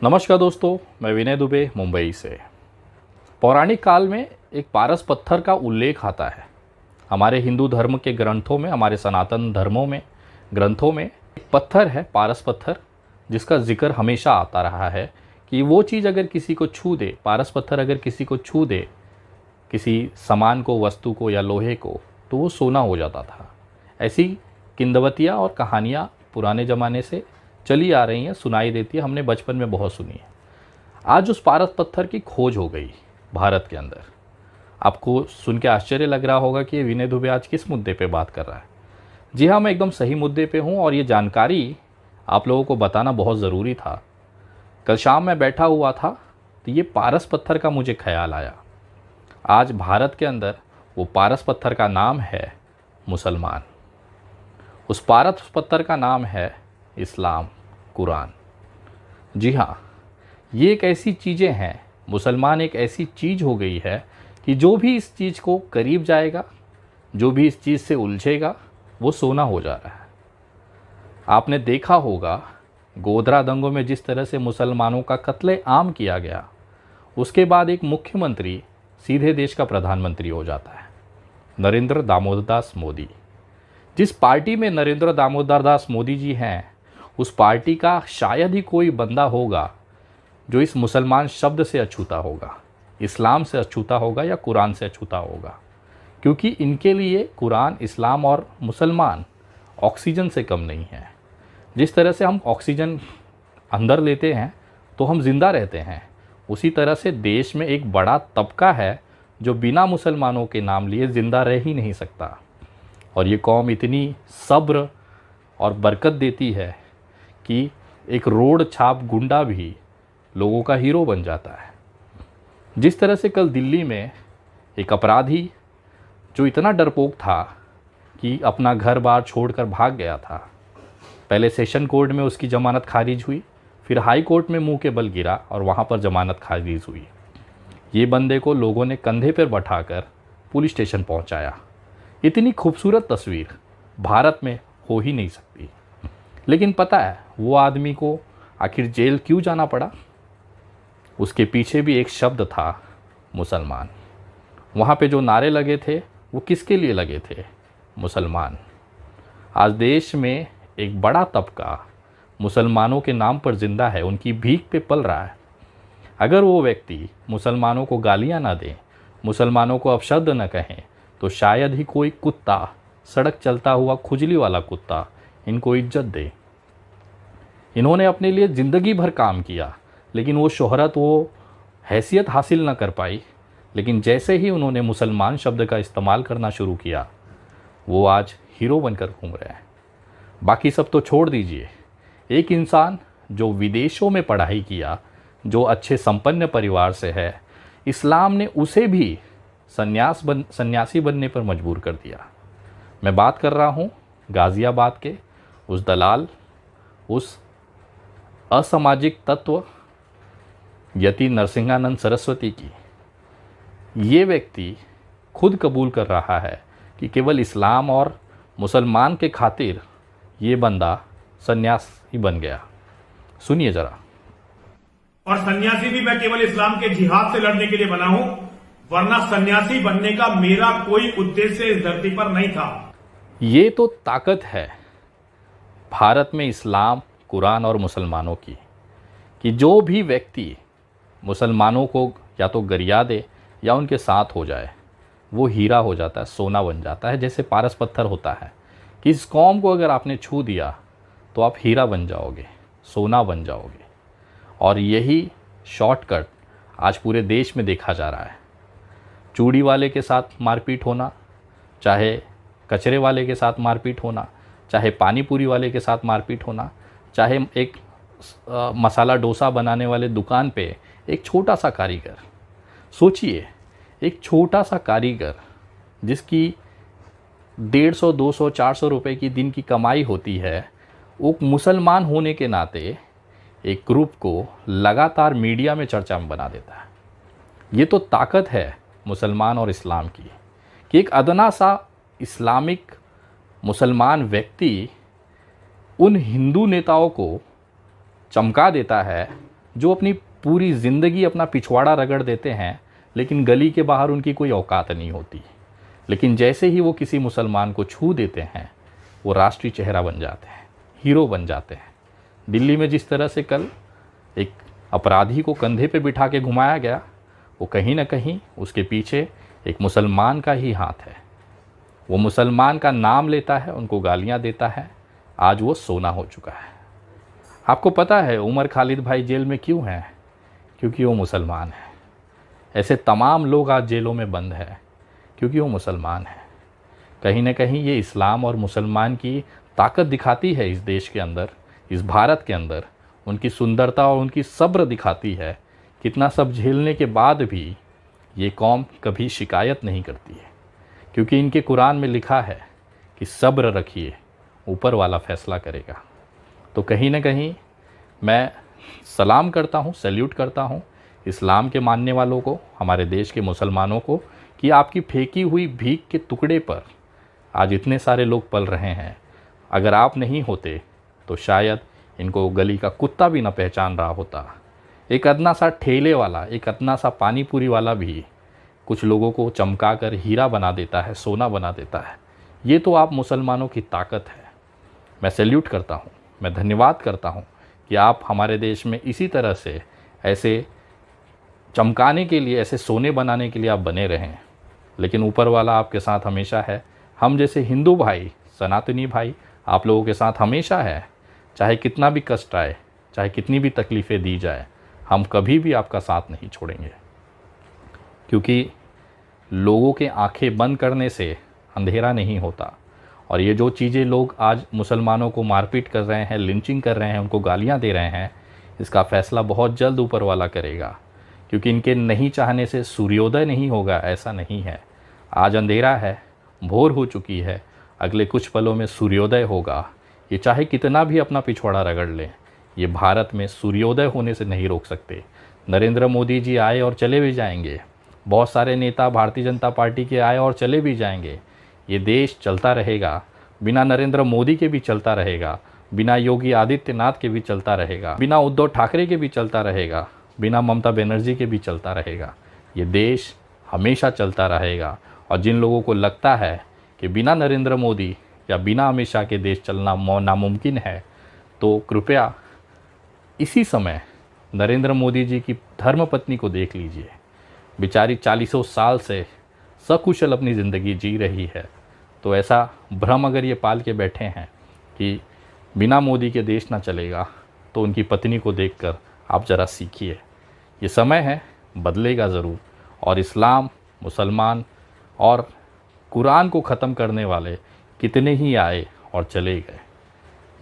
नमस्कार दोस्तों, मैं विनय दुबे मुंबई से। पौराणिक काल में एक पारस पत्थर का उल्लेख आता है। हमारे हिंदू धर्म के ग्रंथों में, हमारे सनातन धर्मों में, ग्रंथों में एक पत्थर है, पारस पत्थर, जिसका जिक्र हमेशा आता रहा है कि वो चीज़ अगर किसी को छू दे, पारस पत्थर अगर किसी को छू दे, किसी सामान को, वस्तु को या लोहे को, तो वो सोना हो जाता था। ऐसी किंवदंतियाँ और कहानियाँ पुराने ज़माने से चली आ रही हैं, सुनाई देती है, हमने बचपन में बहुत सुनी है। आज उस पारस पत्थर की खोज हो गई भारत के अंदर। आपको सुन के आश्चर्य लग रहा होगा कि ये विनय दुबे आज किस मुद्दे पे बात कर रहा है। जी हाँ, मैं एकदम सही मुद्दे पे हूँ और ये जानकारी आप लोगों को बताना बहुत ज़रूरी था। कल शाम मैं बैठा हुआ था तो ये पारस पत्थर का मुझे ख्याल आया। आज भारत के अंदर वो पारस पत्थर का नाम है मुसलमान। उस पारस पत्थर का नाम है इस्लाम, कुरान। जी हाँ, ये एक ऐसी चीज़ें हैं, मुसलमान एक ऐसी चीज़ हो गई है कि जो भी इस चीज़ को करीब जाएगा, जो भी इस चीज़ से उलझेगा, वो सोना हो जा रहा है। आपने देखा होगा गोधरा दंगों में जिस तरह से मुसलमानों का कत्ले आम किया गया, उसके बाद एक मुख्यमंत्री सीधे देश का प्रधानमंत्री हो जाता है, नरेंद्र दामोदर दास मोदी। जिस पार्टी में नरेंद्र दामोदर दास मोदी जी हैं, उस पार्टी का शायद ही कोई बंदा होगा जो इस मुसलमान शब्द से अछूता होगा, इस्लाम से अछूता होगा या कुरान से अछूता होगा। क्योंकि इनके लिए कुरान, इस्लाम और मुसलमान ऑक्सीजन से कम नहीं है। जिस तरह से हम ऑक्सीजन अंदर लेते हैं तो हम जिंदा रहते हैं, उसी तरह से देश में एक बड़ा तबका है जो बिना मुसलमानों के नाम लिए ज़िंदा रह ही नहीं सकता। और ये कौम इतनी सब्र और बरकत देती है कि एक रोड छाप गुंडा भी लोगों का हीरो बन जाता है। जिस तरह से कल दिल्ली में एक अपराधी जो इतना डरपोक था कि अपना घर बार छोड़कर भाग गया था, पहले सेशन कोर्ट में उसकी ज़मानत खारिज हुई, फिर हाई कोर्ट में मुंह के बल गिरा और वहाँ पर ज़मानत खारिज हुई। ये बंदे को लोगों ने कंधे पर बैठाकर पुलिस स्टेशन पहुँचाया। इतनी खूबसूरत तस्वीर भारत में हो ही नहीं सकती। लेकिन पता है वो आदमी को आखिर जेल क्यों जाना पड़ा? उसके पीछे भी एक शब्द था, मुसलमान। वहाँ पे जो नारे लगे थे वो किसके लिए लगे थे? मुसलमान। आज देश में एक बड़ा तबका मुसलमानों के नाम पर जिंदा है, उनकी भीख पे पल रहा है। अगर वो व्यक्ति मुसलमानों को गालियाँ ना दें, मुसलमानों को अपशब्द न कहें, तो शायद ही कोई कुत्ता, सड़क चलता हुआ खुजली वाला कुत्ता, इनको इज्जत दे। इन्होंने अपने लिए ज़िंदगी भर काम किया, लेकिन वो शोहरत, वो हैसियत हासिल न कर पाई। लेकिन जैसे ही उन्होंने मुसलमान शब्द का इस्तेमाल करना शुरू किया, वो आज हीरो बनकर घूम रहे हैं। बाकी सब तो छोड़ दीजिए, एक इंसान जो विदेशों में पढ़ाई किया, जो अच्छे संपन्न परिवार से है, इस्लाम ने उसे भी सन्यासी बनने पर मजबूर कर दिया। मैं बात कर रहा हूँ गाज़ियाबाद के उस दलाल, उस असामाजिक तत्व यति नरसिंहानंद सरस्वती की। ये व्यक्ति खुद कबूल कर रहा है कि केवल इस्लाम और मुसलमान के खातिर ये बंदा सन्यासी बन गया। सुनिए जरा। और सन्यासी भी मैं केवल इस्लाम के जिहाद से लड़ने के लिए बना हूं, वरना सन्यासी बनने का मेरा कोई उद्देश्य इस धरती पर नहीं था। ये तो ताकत है भारत में इस्लाम, कुरान और मुसलमानों की, कि जो भी व्यक्ति मुसलमानों को या तो गरिया दे या उनके साथ हो जाए, वो हीरा हो जाता है, सोना बन जाता है। जैसे पारस पत्थर होता है कि इस कौम को अगर आपने छू दिया तो आप हीरा बन जाओगे, सोना बन जाओगे। और यही शॉर्टकट आज पूरे देश में देखा जा रहा है। चूड़ी वाले के साथ मारपीट होना, चाहे कचरे वाले के साथ मारपीट होना, चाहे पानी पूरी वाले के साथ मारपीट होना, चाहे एक मसाला डोसा बनाने वाले दुकान पे एक छोटा सा कारीगर, सोचिए एक छोटा सा कारीगर जिसकी 150, 200, 400 रुपए की दिन की कमाई होती है, वो मुसलमान होने के नाते एक ग्रुप को लगातार मीडिया में चर्चा में बना देता है। ये तो ताकत है मुसलमान और इस्लाम की, कि एक अदना सा इस्लामिक मुसलमान व्यक्ति उन हिंदू नेताओं को चमका देता है जो अपनी पूरी ज़िंदगी अपना पिछवाड़ा रगड़ देते हैं, लेकिन गली के बाहर उनकी कोई औकात नहीं होती। लेकिन जैसे ही वो किसी मुसलमान को छू देते हैं, वो राष्ट्रीय चेहरा बन जाते हैं, हीरो बन जाते हैं। दिल्ली में जिस तरह से कल एक अपराधी को कंधे पे बिठा के घुमाया गया, वो कहीं ना कहीं उसके पीछे एक मुसलमान का ही हाथ है। वो मुसलमान का नाम लेता है, उनको गालियां देता है, आज वो सोना हो चुका है। आपको पता है उमर खालिद भाई जेल में क्यों हैं? क्योंकि वो मुसलमान है। ऐसे तमाम लोग आज जेलों में बंद हैं क्योंकि वो मुसलमान है। कहीं ना कहीं ये इस्लाम और मुसलमान की ताकत दिखाती है इस देश के अंदर, इस भारत के अंदर। उनकी सुंदरता और उनकी सब्र दिखाती है। कितना सब झेलने के बाद भी ये कौम कभी शिकायत नहीं करती है, क्योंकि इनके कुरान में लिखा है कि सब्र रखिए, ऊपर वाला फैसला करेगा। तो कहीं ना कहीं मैं सलाम करता हूँ, सैल्यूट करता हूँ इस्लाम के मानने वालों को, हमारे देश के मुसलमानों को, कि आपकी फेंकी हुई भीख के टुकड़े पर आज इतने सारे लोग पल रहे हैं। अगर आप नहीं होते तो शायद इनको गली का कुत्ता भी न पहचान रहा होता। एक अदना सा ठेले वाला, एक अदना सा पानी पूरी वाला भी कुछ लोगों को चमका कर हीरा बना देता है, सोना बना देता है। ये तो आप मुसलमानों की ताकत है। मैं सैल्यूट करता हूँ, मैं धन्यवाद करता हूँ कि आप हमारे देश में इसी तरह से ऐसे चमकाने के लिए, ऐसे सोने बनाने के लिए आप बने रहें। लेकिन ऊपर वाला आपके साथ हमेशा है। हम जैसे हिंदू भाई, सनातनी भाई आप लोगों के साथ हमेशा है। चाहे कितना भी कष्ट आए, चाहे कितनी भी तकलीफ़ें दी जाए, हम कभी भी आपका साथ नहीं छोड़ेंगे। क्योंकि लोगों के आंखें बंद करने से अंधेरा नहीं होता। और ये जो चीज़ें लोग आज मुसलमानों को मारपीट कर रहे हैं, लिंचिंग कर रहे हैं, उनको गालियां दे रहे हैं, इसका फ़ैसला बहुत जल्द ऊपर वाला करेगा। क्योंकि इनके नहीं चाहने से सूर्योदय नहीं होगा, ऐसा नहीं है। आज अंधेरा है, भोर हो चुकी है, अगले कुछ पलों में सूर्योदय होगा। ये चाहे कितना भी अपना पिछवाड़ा रगड़ लें, ये भारत में सूर्योदय होने से नहीं रोक सकते। नरेंद्र मोदी जी आए और चले भी जाएंगे, बहुत सारे नेता भारतीय जनता पार्टी के आए और चले भी जाएंगे। ये देश चलता रहेगा, बिना नरेंद्र मोदी के भी चलता रहेगा, बिना योगी आदित्यनाथ के भी चलता रहेगा, बिना उद्धव ठाकरे के भी चलता रहेगा, बिना ममता बनर्जी के भी चलता रहेगा। ये देश हमेशा चलता रहेगा। और जिन लोगों को लगता है कि बिना नरेंद्र मोदी या बिना अमित शाह के देश चलना नामुमकिन है, तो कृपया इसी समय नरेंद्र मोदी जी की धर्मपत्नी को देख लीजिए। बेचारी 40 साल से सकुशल अपनी ज़िंदगी जी रही है। तो ऐसा भ्रम अगर ये पाल के बैठे हैं कि बिना मोदी के देश ना चलेगा, तो उनकी पत्नी को देखकर आप ज़रा सीखिए। ये समय है, बदलेगा ज़रूर। और इस्लाम, मुसलमान और कुरान को ख़त्म करने वाले कितने ही आए और चले गए।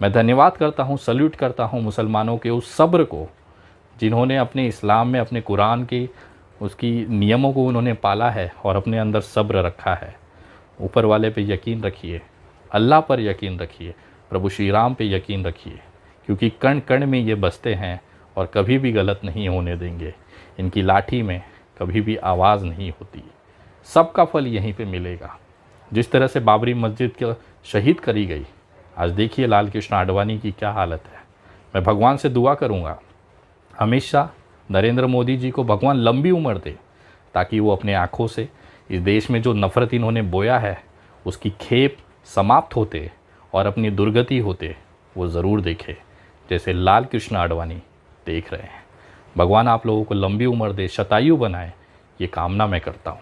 मैं धन्यवाद करता हूँ, सल्यूट करता हूँ मुसलमानों के उस सब्र को, जिन्होंने अपने इस्लाम में, अपने कुरान की उसकी नियमों को उन्होंने पाला है और अपने अंदर सब्र रखा है। ऊपर वाले पे यकीन रखिए, अल्लाह पर यकीन रखिए, प्रभु श्री राम पे यकीन रखिए, क्योंकि कण कण में ये बसते हैं और कभी भी गलत नहीं होने देंगे। इनकी लाठी में कभी भी आवाज़ नहीं होती। सबका फल यहीं पे मिलेगा। जिस तरह से बाबरी मस्जिद को शहीद करी गई, आज देखिए लाल कृष्ण आडवाणी की क्या हालत है। मैं भगवान से दुआ करूँगा हमेशा नरेंद्र मोदी जी को भगवान लंबी उम्र दे, ताकि वो अपने आँखों से इस देश में जो नफ़रत इन्होंने बोया है उसकी खेप समाप्त होते और अपनी दुर्गति होते वो ज़रूर देखे, जैसे लाल कृष्ण आडवाणी देख रहे हैं। भगवान आप लोगों को लंबी उम्र दे, शतायु बनाए, ये कामना मैं करता हूँ।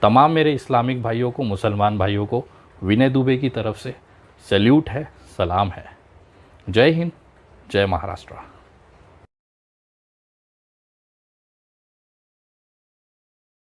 तमाम मेरे इस्लामिक भाइयों को, मुसलमान भाइयों को विनय दुबे की तरफ से सैल्यूट है, सलाम है। जय हिंद, जय महाराष्ट्र।